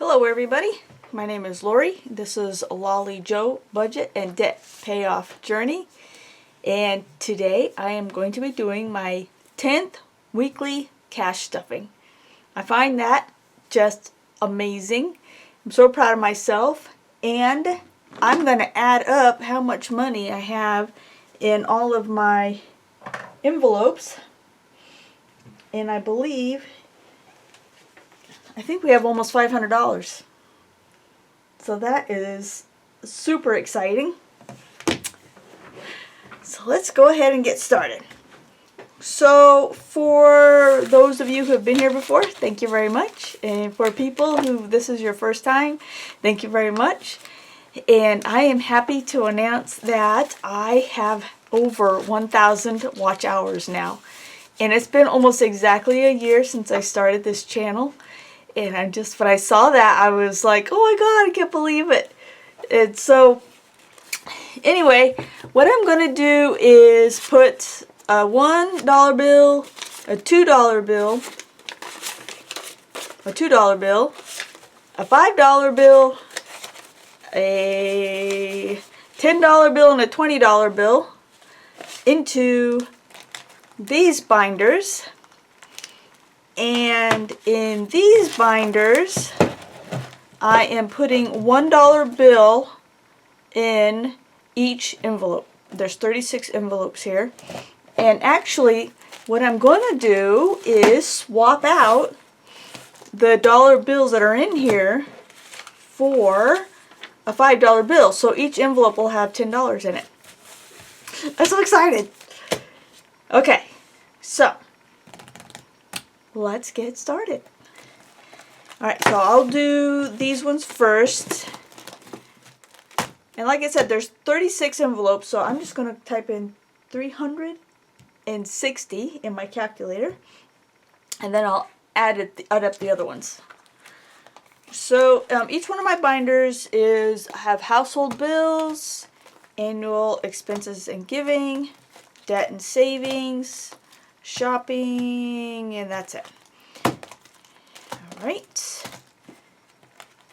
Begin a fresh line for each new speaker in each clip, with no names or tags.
Hello everybody, my name is Lori. This is Lolly Joe Budget and Debt Payoff Journey, and today I am going to be doing my 10th weekly cash stuffing. I find that just amazing. I'm so proud of myself, and I'm going to add up how much money I have in all of my envelopes, and I think we have almost $500. So that is super exciting. So let's go ahead and get started. So for those of you who have been here before, thank you very much. And for people who this is your first time, thank you very much. And I am happy to announce that I have over 1,000 watch hours now. And it's been almost exactly a year since I started this channel. And when I saw that, I was like, oh my God, I can't believe it. And so, anyway, what I'm going to do is put a $1 bill, a $2 bill, a $2 bill, a $5 bill, a $10 bill, and a $20 bill into these binders. And in these binders, I am putting $1 bill in each envelope. There's 36 envelopes here. And actually, what I'm going to do is swap out the dollar bills that are in here for a $5 bill. So each envelope will have $10 in it. I'm so excited. Okay, so let's get started. Alright, so I'll do these ones first. And like I said, there's 36 envelopes, so I'm just going to type in 360 in my calculator. And then I'll add up the other ones. So each one of my binders have household bills, annual expenses and giving, debt and savings, shopping, and that's it. Alright.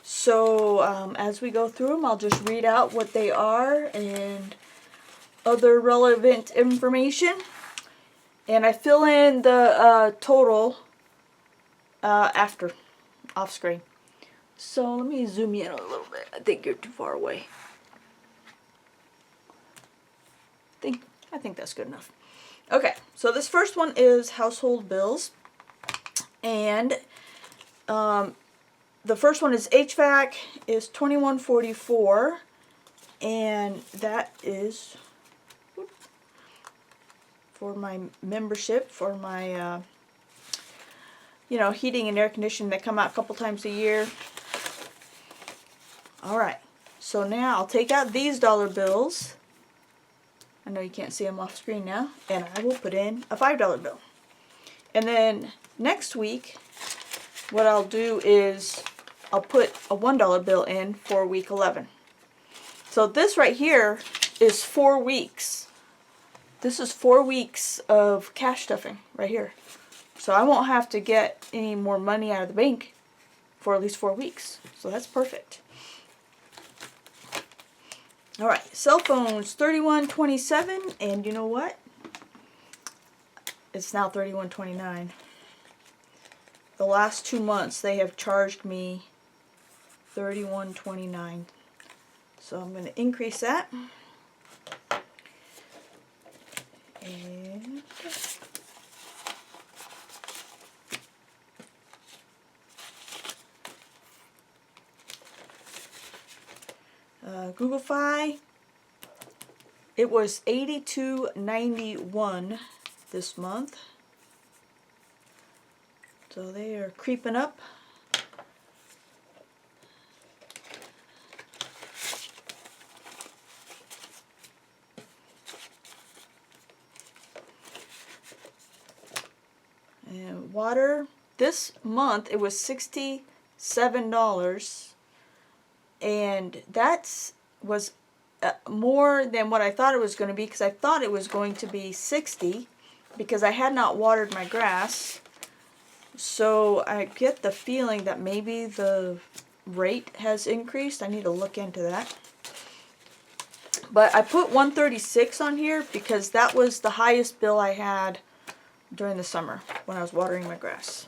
So, as we go through them, I'll just read out what they are and other relevant information. And I fill in the total after, off screen. So, let me zoom in a little bit. I think you're too far away. I think that's good enough. Okay, so this first one is household bills, and the first one is HVAC is $21.44, and that is for my membership for my heating and air conditioning that come out a couple times a year. All right, so now I'll take out these dollar bills. I know you can't see them off screen now. And I will put in a $5 bill. And then next week, what I'll do is I'll put a $1 bill in for week 11. So this right here is 4 weeks. This is 4 weeks of cash stuffing right here. So I won't have to get any more money out of the bank for at least 4 weeks. So that's perfect. Alright, cell phones, $31.27, and you know what? It's now $31.29. The last 2 months they have charged me $31.29. So I'm going to increase that. And Google Fi, it was $82.91 this month. So they are creeping up. And water, this month it was $67. And that was more than what I thought it was going to be, because I thought it was going to be $60 because I had not watered my grass. So I get the feeling that maybe the rate has increased. I need to look into that. But I put 136 on here because that was the highest bill I had during the summer when I was watering my grass.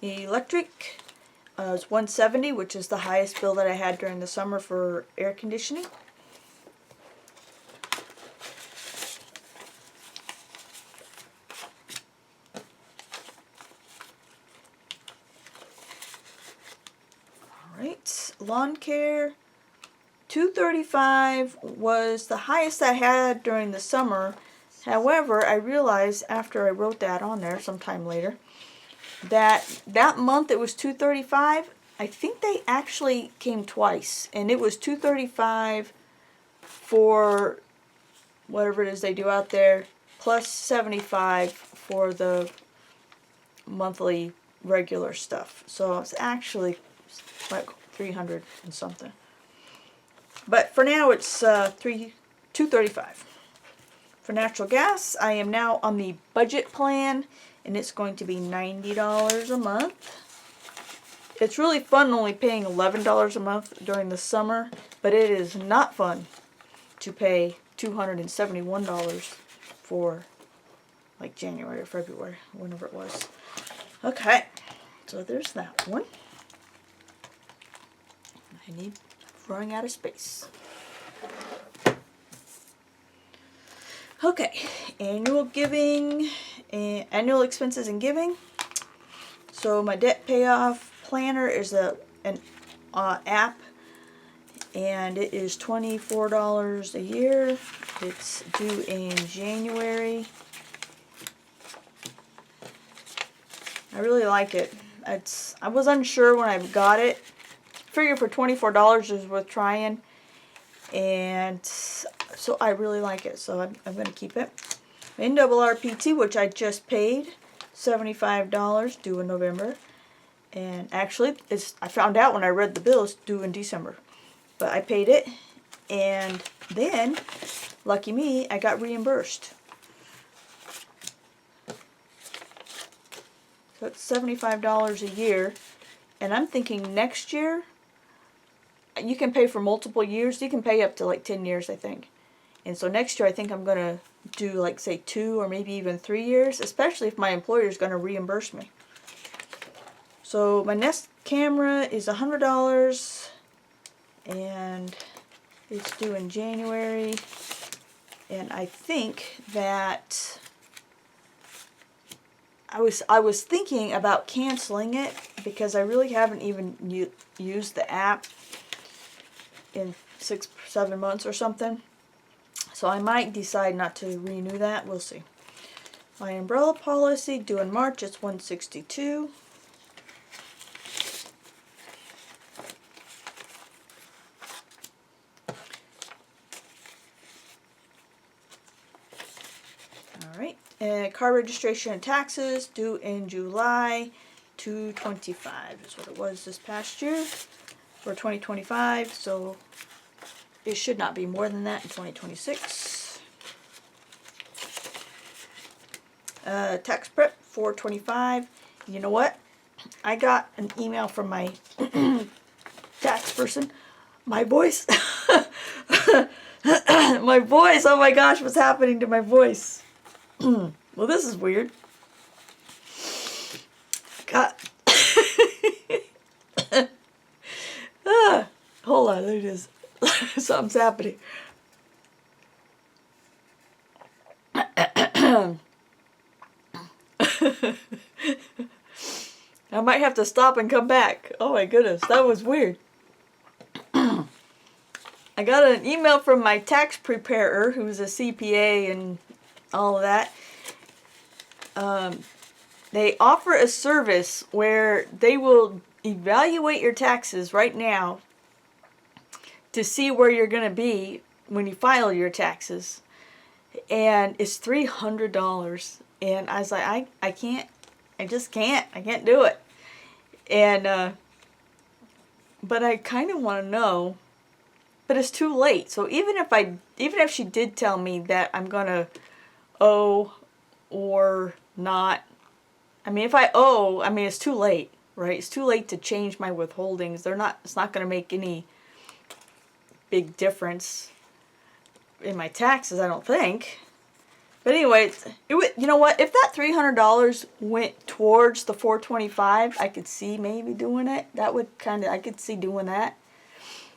Electric was 170, which is the highest bill that I had during the summer for air conditioning. Alright, lawn care, 235 was the highest I had during the summer. However, I realized after I wrote that on there sometime later that month it was 235. I think they actually came twice, and it was 235 for whatever it is they do out there, plus 75 for the monthly regular stuff. So it's actually like 300 and something. But for now it's 235. For natural gas, I am now on the budget plan, and it's going to be $90 a month. It's really fun only paying $11 a month during the summer, but it is not fun to pay $271 for like January or February, whenever it was. Okay, so there's that one. I need running out of space. Okay, annual giving and annual expenses and giving. So my debt payoff planner is an app, and it is $24 a year. It's due in January. I really like it. I was unsure when I got it. Figured for $24 is worth trying, and so I really like it, so I'm going to keep it. NRRPT, which I just paid, $75 due in November, and actually I found out when I read the bill it's due in December, but I paid it, and then lucky me, I got reimbursed. So it's $75 a year, and I'm thinking next year you can pay for multiple years. You can pay up to like 10 years, I think. And so next year I think I'm going to do like say 2 or maybe even 3 years, especially if my employer is going to reimburse me. So my Nest camera is $100, and it's due in January. And I think that I was thinking about canceling it because I really haven't even used the app in 6-7 months or something. So I might decide not to renew that. We'll see. My umbrella policy due in March, it's $162. Alright, and car registration and taxes due in July, $225 is what it was this past year for 2025, so it should not be more than that in 2026. Tax prep, $425. You know what? I got an email from my tax person. My voice. My voice. Oh my gosh, what's happening to my voice? Well, this is weird. God. Hold on, there it is. Something's happening. I might have to stop and come back. Oh my goodness, that was weird. I got an email from my tax preparer, who's a CPA and all of that. They offer a service where they will evaluate your taxes right now to see where you're going to be when you file your taxes. And it's $300. And I was like, I can't. I just can't. I can't do it. And, but I kind of want to know. But it's too late. So even if she did tell me that I'm going to owe or not. I mean, if I owe, I mean, it's too late. right? It's too late to change my withholdings. It's not going to make any big difference in my taxes, I don't think. But anyway, you know what? If that $300 went towards the 425, I could see maybe doing it. I could see doing that.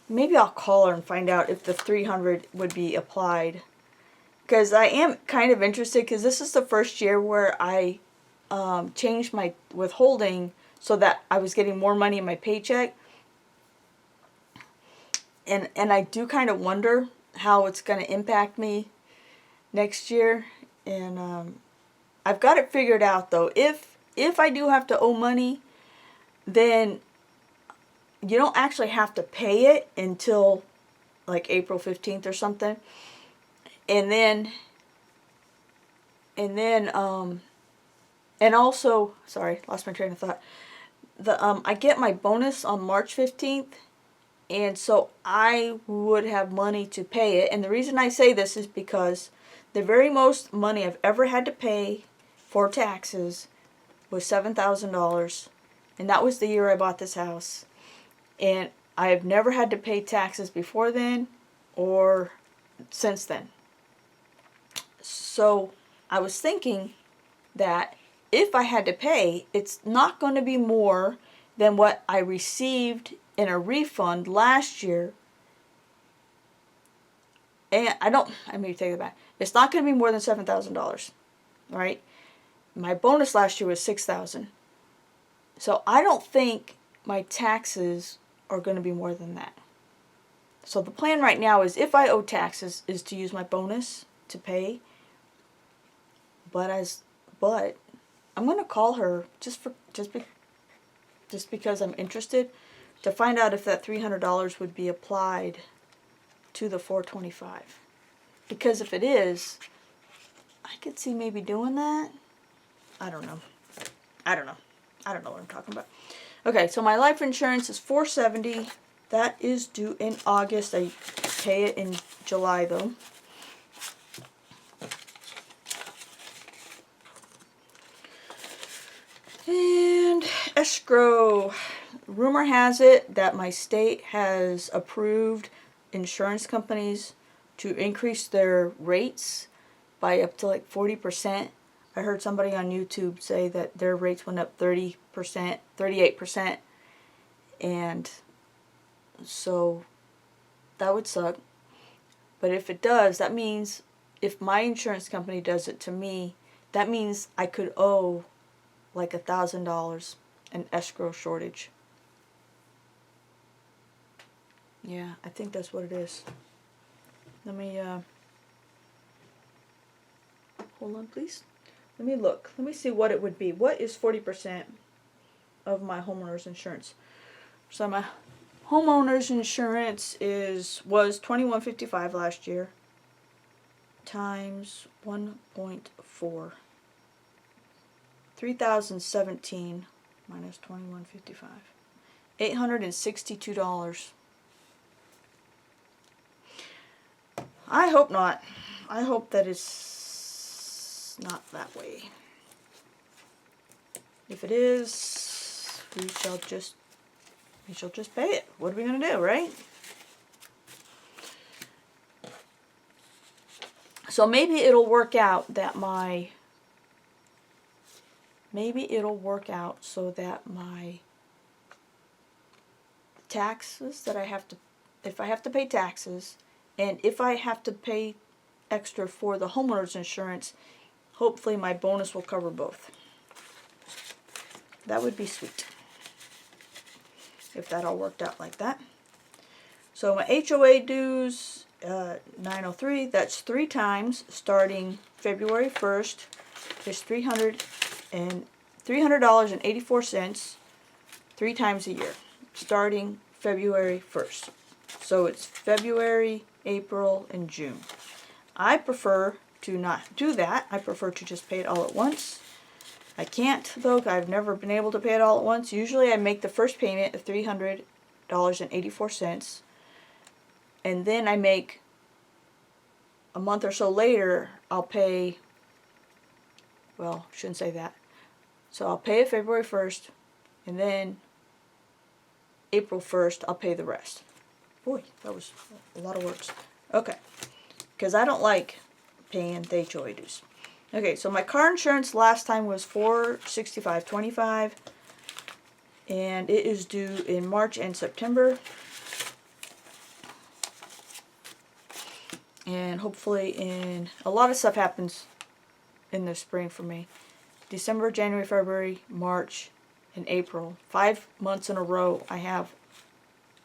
Maybe I'll call her and find out if the 300 would be applied. Because I am kind of interested, because this is the first year where I changed my withholding so that I was getting more money in my paycheck. And I do kind of wonder how it's going to impact me next year. And I've got it figured out, though. If I do have to owe money, then you don't actually have to pay it until like April 15th or something. And also, sorry, lost my train of thought. I get my bonus on March 15th, and so I would have money to pay it. And the reason I say this is because the very most money I've ever had to pay for taxes was $7,000, and that was the year I bought this house. And I have never had to pay taxes before then or since then. So I was thinking that if I had to pay, it's not going to be more than what I received in a refund last year. And I may take it back. It's not going to be more than $7,000, right? My bonus last year was $6,000. So I don't think my taxes are going to be more than that. So the plan right now is, if I owe taxes, is to use my bonus to pay. But I'm going to call her just because I'm interested, to find out if that $300 would be applied to the 425. Because if it is, I could see maybe doing that. I don't know. I don't know what I'm talking about. Okay, so my life insurance is $470. That is due in August. I pay it in July, though. And escrow. Rumor has it that my state has approved insurance companies to increase their rates by up to like 40%. I heard somebody on YouTube say that their rates went up 30%, 38%. And so that would suck. But if it does, that means if my insurance company does it to me, that means I could owe like $1,000 in escrow shortage. Yeah, I think that's what it is. Let me, hold on please. Let me look. Let me see what it would be. What is 40% of my homeowner's insurance? So my homeowner's insurance was $2,155 last year times 1.4. 3,017 minus 2,155. $862. I hope not. I hope that it's not that way. If it is, we shall just pay it. What are we gonna do, right? So maybe it'll work out so that my taxes that I have to, if I have to pay taxes, and if I have to pay extra for the homeowner's insurance, hopefully my bonus will cover both. That would be sweet if that all worked out like that. So my HOA dues, $903, that's 3 times starting February 1st. Is $300.84 3 times a year starting February 1st. So it's February, April, and June. I prefer to not do that. I prefer to just pay it all at once. I can't, though. I've never been able to pay it all at once. Usually I make the first payment of $300.84, and then I make, a month or so later, I'll pay, well, shouldn't say that. So I'll pay it February 1st, And then April 1st, I'll pay the rest. Boy, that was a lot of words. Okay. Because I don't like paying the HOA dues. Okay, so my car insurance last time was $465.25. And it is due in March and September. And hopefully in... A lot of stuff happens in the spring for me. December, January, February, March, and April. 5 months in a row I have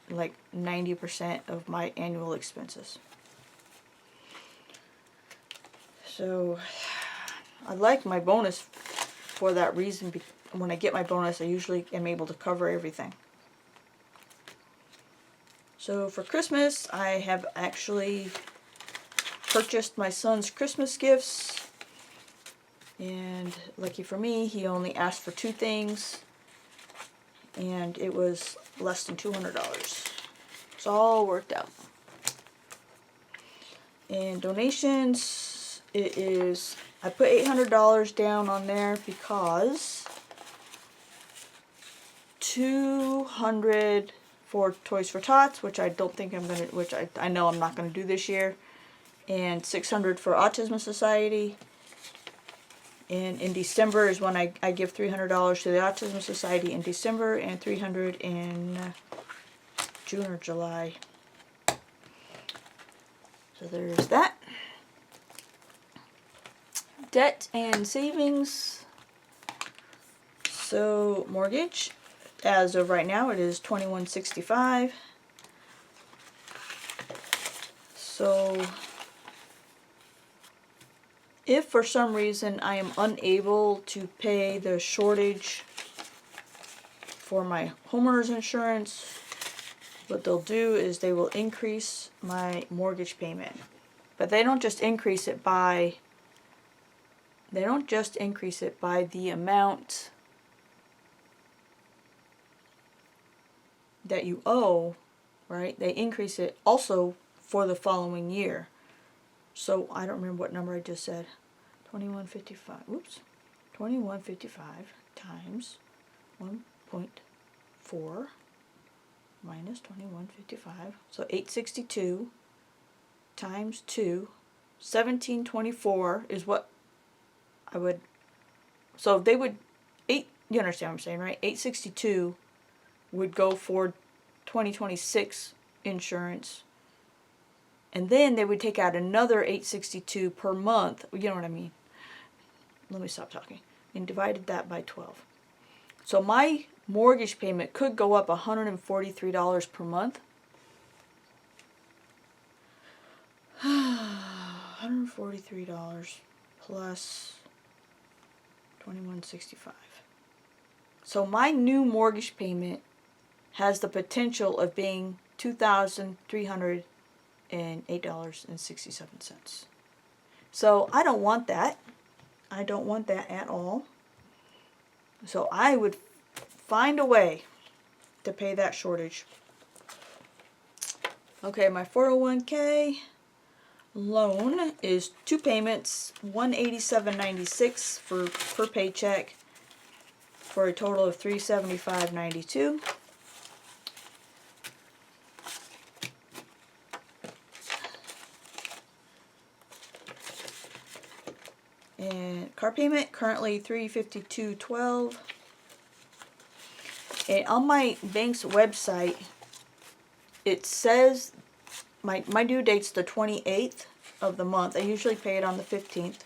like 90% of my annual expenses. So I like my bonus for that reason. When I get my bonus, I usually am able to cover everything. So for Christmas, I have actually purchased my son's Christmas gifts. And lucky for me, he only asked for 2 things. And it was less than $200. It's all worked out. And donations, it is, I put $800 down on there because $200 for Toys for Tots, which I don't think I'm gonna, which I know I'm not gonna do this year, and $600 for Autism Society. And in December is when I give $300 to the Autism Society in December, and $300 in June or July. So there's that. Debt and savings. So mortgage, as of right now, it is $21.65. So if for some reason I am unable to pay the shortage for my homeowner's insurance, what they'll do is they will increase my mortgage payment. But they don't just increase it by the amount that you owe, right? They increase it also for the following year. So I don't remember what number I just said. 2155. Oops. 2155 times 1.4 minus 2155. So 862 times 2. 1724 is what I would. So they would you understand what I'm saying, right? 862 would go for 2026 insurance. And then they would take out another $862 per month. You know what I mean? Let me stop talking. And divided that by 12. So my mortgage payment could go up $143 per month. $143 plus $21.65. So my new mortgage payment has the potential of being $2,308.67. So I don't want that. I don't want that at all. So I would find a way to pay that shortage. Okay, my 401k loan is 2 payments, $187.96 per paycheck, for a total of $375.92. And car payment currently $352.12. And on my bank's website, it says my due date's the 28th of the month. I usually pay it on the 15th.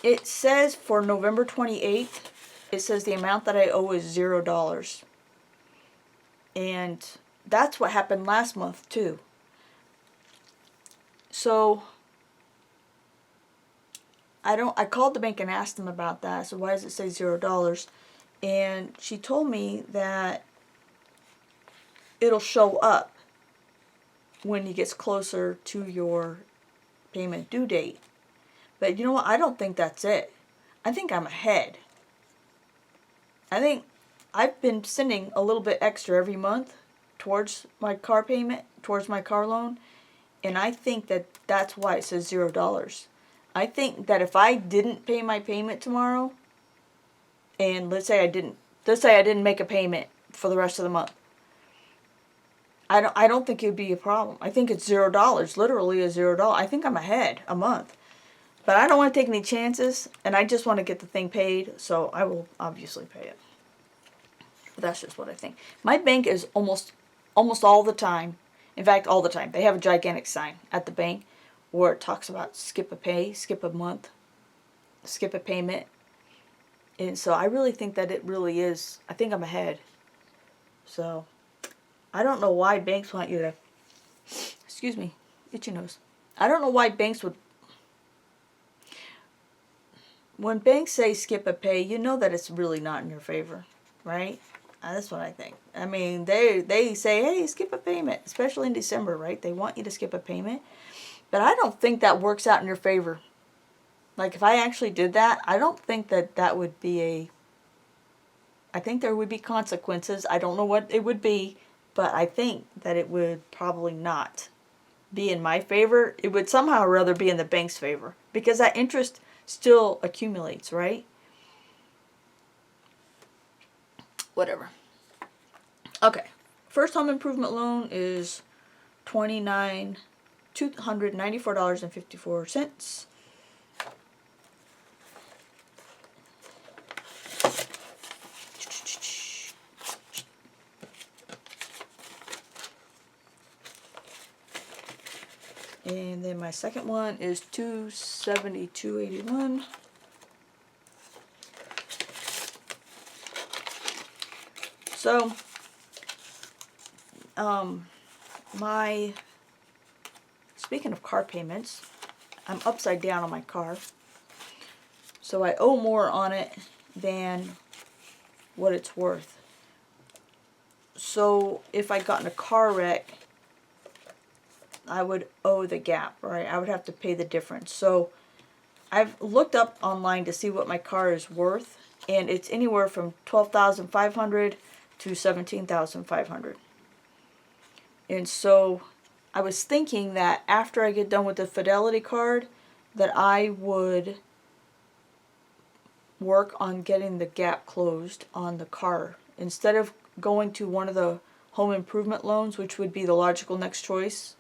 It says for November 28th, it says the amount that I owe is $0. And that's what happened last month too. So I called the bank and asked them about that. So why does it say $0? And she told me that it'll show up when it gets closer to your payment due date. But you know what? I don't think that's it. I think I'm ahead. I think I've been sending a little bit extra every month towards my car payment, towards my car loan. And I think that that's why it says $0. I think that if I didn't pay my payment tomorrow, and let's say I didn't Let's say I didn't make a payment for the rest of the month. I don't think it would be a problem. I think it's $0, literally a $0. I think I'm ahead a month. But I don't want to take any chances, and I just want to get the thing paid, so I will obviously pay it. But that's just what I think. My bank is almost all the time, in fact, all the time, they have a gigantic sign at the bank where it talks about skip a pay, skip a month, skip a payment. And so I really think that it really is, I think I'm ahead. So I don't know why banks want you to, excuse me, itchy nose. I don't know why banks would, when banks say skip a pay, you know that it's really not in your favor, right? That's what I think. I mean, they say, hey, skip a payment, especially in December, right? They want you to skip a payment. But I don't think that works out in your favor. Like, if I actually did that, I don't think that that would be a, I think there would be consequences. I don't know what it would be, but I think that it would probably not be in my favor. It would somehow or other be in the bank's favor, because that interest still accumulates, right? Whatever. Okay. First home improvement loan is $294.54. And then my second one is $272.81. So, speaking of car payments, I'm upside down on my car. So I owe more on it than what it's worth. So if I got in a car wreck, I would owe the gap, right? I would have to pay the difference. So I've looked up online to see what my car is worth, and it's anywhere from $12,500 to $17,500. And so I was thinking that after I get done with the Fidelity card, that I would work on getting the gap closed on the car. Instead of going to one of the home improvement loans, which would be the logical next choice,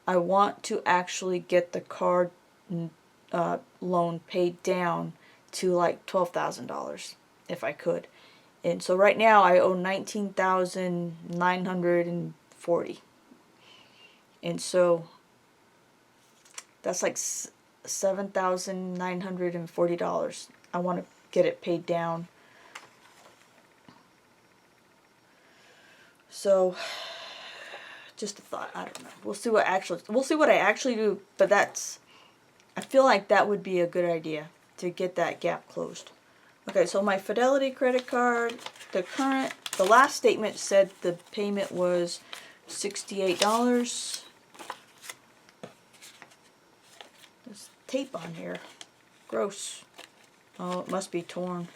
I want to actually get the car loan paid down to like $12,000 if I could. And so right now I owe $19,940. And so that's like $7,940. I want to get it paid down. So just a thought. I don't know. We'll see what I actually do, but I feel like that would be a good idea to get that gap closed. Okay, so my Fidelity credit card, the last statement said the payment was $68. There's tape on here. Gross. Oh, it must be torn.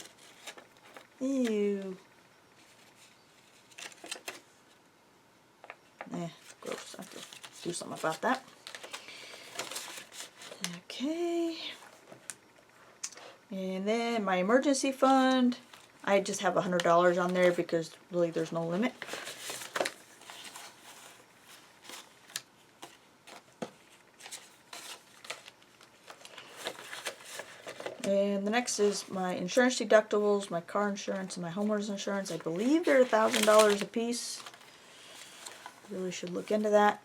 Ew. Gross. I have to do something about that. Okay. And then my emergency fund, I just have $100 on there because really there's no limit. And the next is my insurance deductibles, my car insurance, and my homeowner's insurance. I believe they're $1,000 a piece. Really should look into that.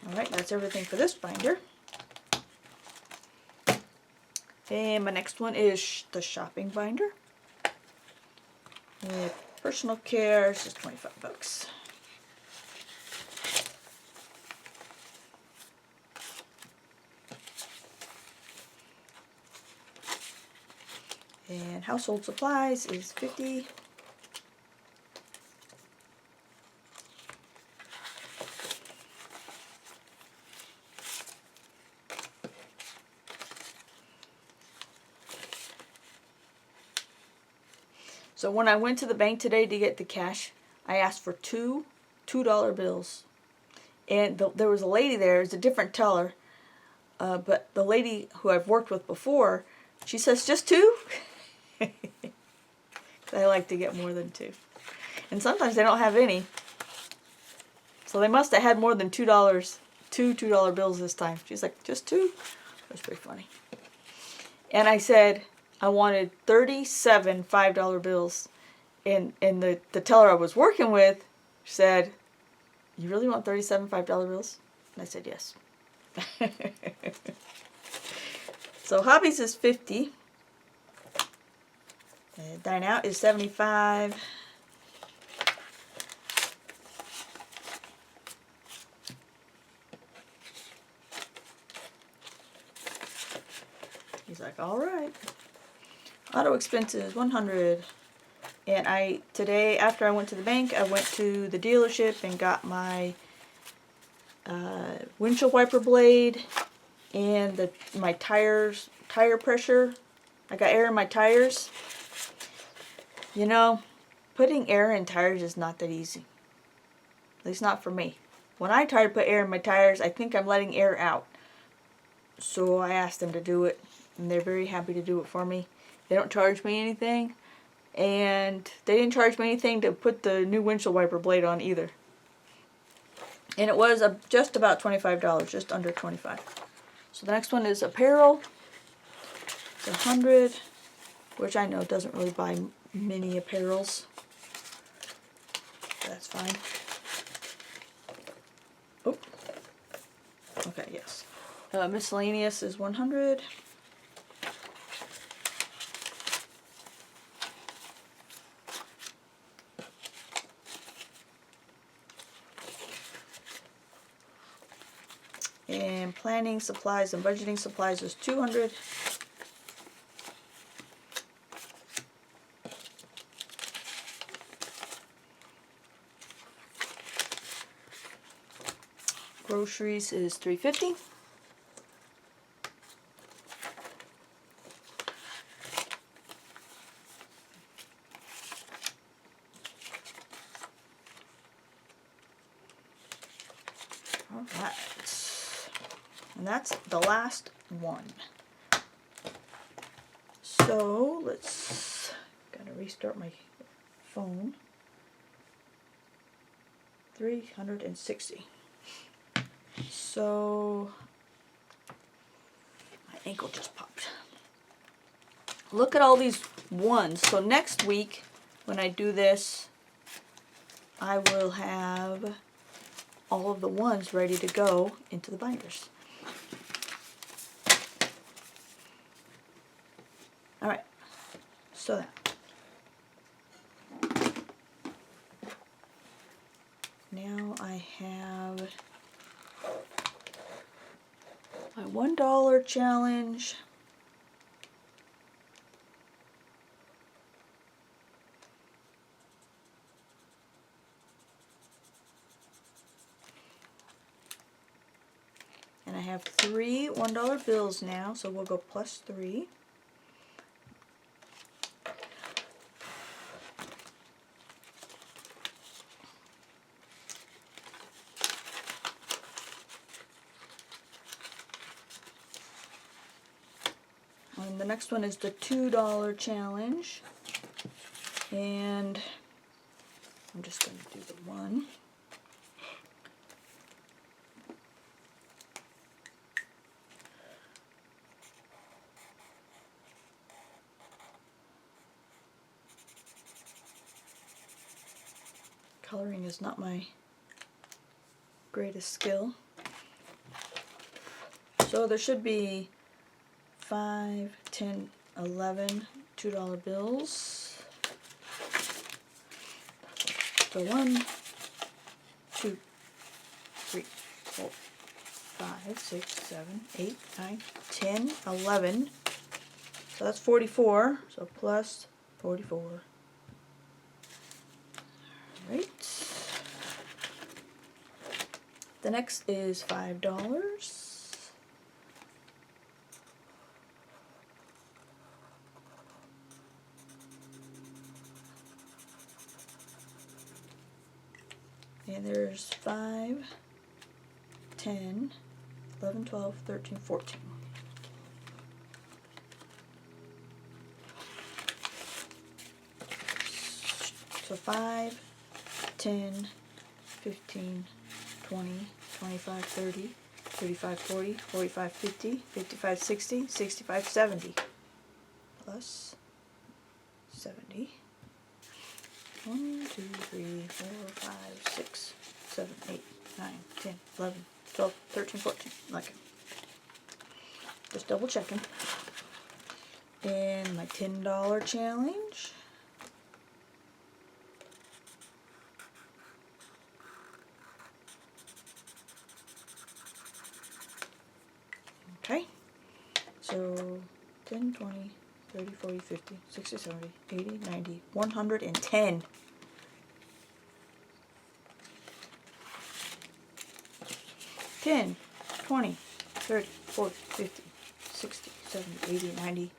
Alright, that's everything for this binder. And my next one is the shopping binder. And personal care is just $25. And household supplies is $50. So when I went to the bank today to get the cash, I asked for two $2 bills. And there was a lady there. It's a different teller. But the lady who I've worked with before, she says, just two? I like to get more than two. And sometimes they don't have any. So they must have had more than $2, two $2 bills this time. She's like, just two? That's pretty funny. And I said I wanted 37 $5 bills. And the teller I was working with said, you really want 37 $5 bills? And I said, yes. So hobbies is 50. Dine out is 75. He's like, all right. Auto expenses 100. And today after I went to the bank, I went to the dealership and got my windshield wiper blade and my tire pressure. I got air in my tires. You know, putting air in tires is not that easy. At least not for me. When I try to put air in my tires, I think I'm letting air out. So I asked them to do it, and they're very happy to do it for me. They don't charge me anything, and they didn't charge me anything to put the new windshield wiper blade on either. And it was just about $25, just under 25. So the next one is apparel. It's 100, which I know doesn't really buy many apparels. That's fine. Oh. Okay, yes. Miscellaneous is 100. And planning supplies and budgeting supplies is 200. Groceries is 350. All right. And that's the last one. So gotta restart my phone. 360. So my ankle just popped. Look at all these ones. So next week when I do this, I will have all of the ones ready to go into the binders. Alright, so that. Now I have my $1 challenge. And I have 3 $1 bills now, so we'll go plus 3. And the next one is the $2 challenge. And I'm just going to do the 1. Coloring is not my greatest skill. So there should be 5, 10, 11 $2 bills. So 1, 2, 3, 4, 5, 6, 7, 8, 9, 10, 11. So that's 44. So plus 44. Alright. The next is $5. And there's 5, 10, 11, 12, 13, 14. So 5, 10, 15, 20, 25, 30, 35, 40, 45, 50, 55, 60, 65, 70. Plus 70. 1, 2, 3, 4, 5, 6, 7, 8, 9, 10, 11, 12, 13, 14. Okay. Just double checking. And my $10 challenge. Okay. So 10, 20, 30, 40, 50, 60, 70, 80, 90, 110. $10, 20, 30, 40, 50, 60, 70, 80, 90.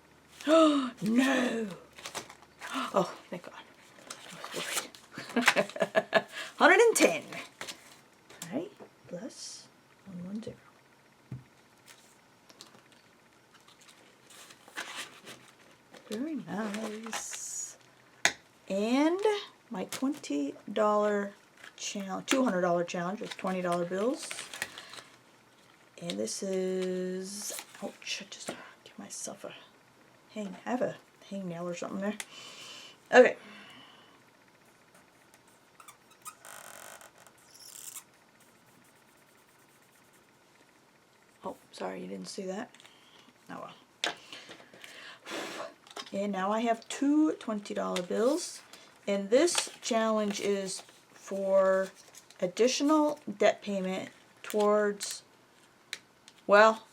Oh, no! Oh, thank God. I was worried. 110. Alright, plus 110. Very nice. And my $20 challenge, $200 challenge with $20 bills. And this is, ouch, I just give myself a I have a hangnail or something there. Okay. Oh, sorry, you didn't see that. Oh well. And now I have two $20 bills. And this challenge is for additional debt payment towards, well,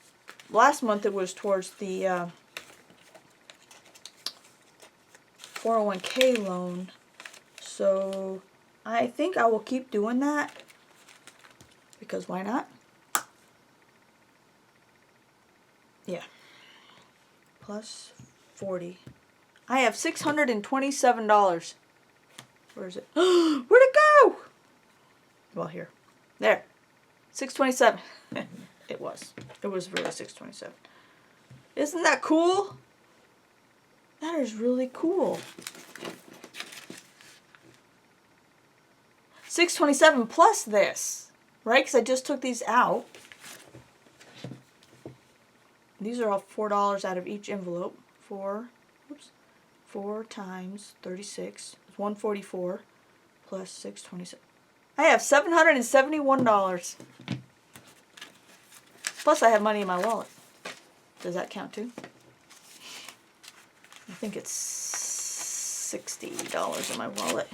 last month it was towards the 401k loan. So I think I will keep doing that because why not? Yeah. Plus 40. I have $627. Where is it? Where'd it go? Well, here. There. 627. It was. It was really 627. Isn't that cool? That is really cool. 627 plus this, right? Because I just took these out. These are all $4 out of each envelope. 4 times 36 is 144 plus 627. I have $771. Plus I have money in my wallet. Does that count too? I think it's $60 in my wallet.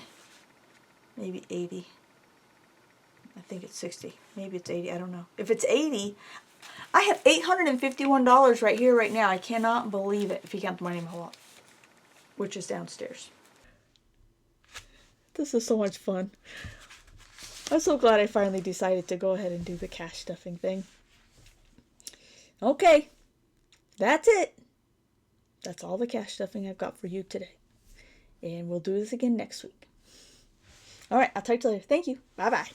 Maybe 80. I think it's 60. Maybe it's 80. I don't know. If it's 80, I have $851 right here, right now. I cannot believe it if you count the money in my wallet, which is downstairs. This is so much fun. I'm so glad I finally decided to go ahead and do the cash stuffing thing. Okay, that's it. That's all the cash stuffing I've got for you today. And we'll do this again next week. All right, I'll talk to you later. Thank you. Bye-bye.